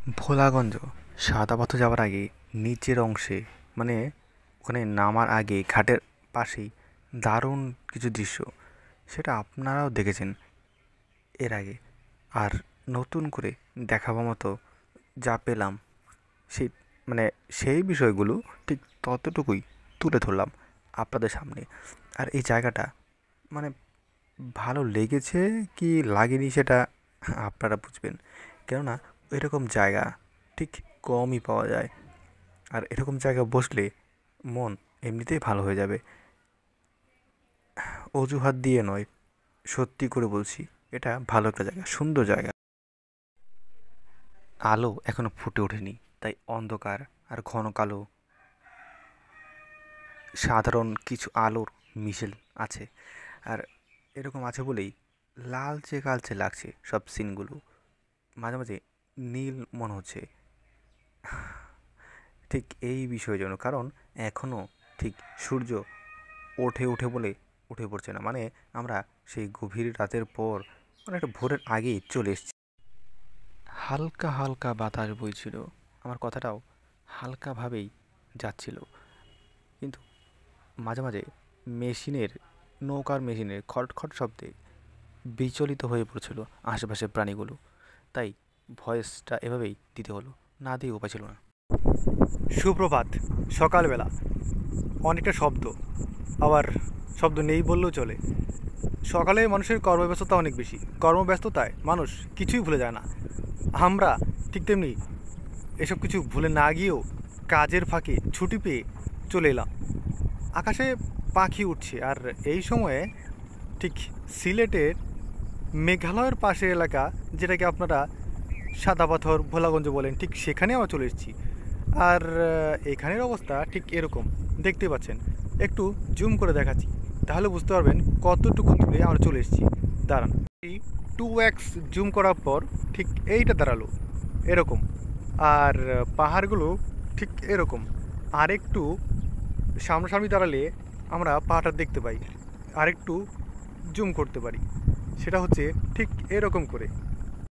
ভোলাগঞ্জ সাদা পাথর যাওয়ার আগে নিচের অংশে মানে ওখানে নামার আগে ঘাটের পাশেই দারুণ কিছু দৃশ্য, সেটা আপনারাও দেখেছেন এর আগে। আর নতুন করে দেখাবার মতো যা পেলাম সেই মানে সেই বিষয়গুলো ঠিক ততটুকুই তুলে ধরলাম আপনাদের সামনে। আর এই জায়গাটা মানে ভালো লেগেছে কি লাগেনি সেটা আপনারা বুঝবেন, কেননা এরকম জায়গা ঠিক কমই পাওয়া যায়। আর এরকম জায়গায় বসলে মন এমনিতেই ভালো হয়ে যাবে, অজুহাত দিয়ে নয়, সত্যি করে বলছি। এটা ভালো একটা জায়গা, সুন্দর জায়গা। আলো এখনো ফুটে ওঠেনি, তাই অন্ধকার আর ঘন কালো সাধারণ কিছু আলোর মিশেল আছে। আর এরকম আছে বলেই লালচে কালচে লাগছে সব সিনগুলো, মাঝে মাঝে নীল মনে হচ্ছে ঠিক এই বিষয়ের জন্য, কারণ এখনও ঠিক সূর্য ওঠে ওঠে বলে উঠে পড়ছে না, মানে আমরা সেই গভীর রাতের পর মানে একটা ভোরের আগেই চলে এসেছি। হালকা হালকা বাতাস বইছিল, আমার কথাটাও হালকাভাবেই যাচ্ছিল, কিন্তু মাঝে মাঝে মেশিনের নৌকার মেশিনের খটখট শব্দে বিচলিত হয়ে পড়ছিল আশেপাশের প্রাণীগুলো। তাই ভয়েসটা এভাবেই দিতে হলো, না দিয়ে উপায় ছিল না। সুপ্রভাত। সকালবেলা অনেকটা শব্দ, আবার শব্দ নেই বললেও চলে। সকালে মানুষের কর্মব্যস্ততা অনেক বেশি, কর্মব্যস্ততায় মানুষ কিছুই ভুলে যায় না। আমরা ঠিক তেমনি এসব কিছু ভুলে না গিয়েও কাজের ফাঁকে ছুটি পেয়ে চলে এলাম। আকাশে পাখি উঠছে, আর এই সময়ে ঠিক সিলেটের মেঘালয়ের পাশের এলাকা, যেটাকে আপনারা সাদা পাথর ভোলাগঞ্জ বলেন, ঠিক সেখানে আমরা চলে এসেছি। আর এখানের অবস্থা ঠিক এরকম দেখতে পাচ্ছেন। একটু জুম করে দেখাচ্ছি, তাহলে বুঝতে পারবেন কতটুকু দূরে আমরা চলে এসেছি। দাঁড়ান, এই 2x জুম করার পর ঠিক এইটা দাঁড়ালো এরকম। আর পাহাড়গুলো ঠিক এরকম। আর একটু সামনাসামনি দাঁড়ালে আমরা পাহাড়টা দেখতে পাই। আর একটু জুম করতে পারি, সেটা হচ্ছে ঠিক এরকম করে।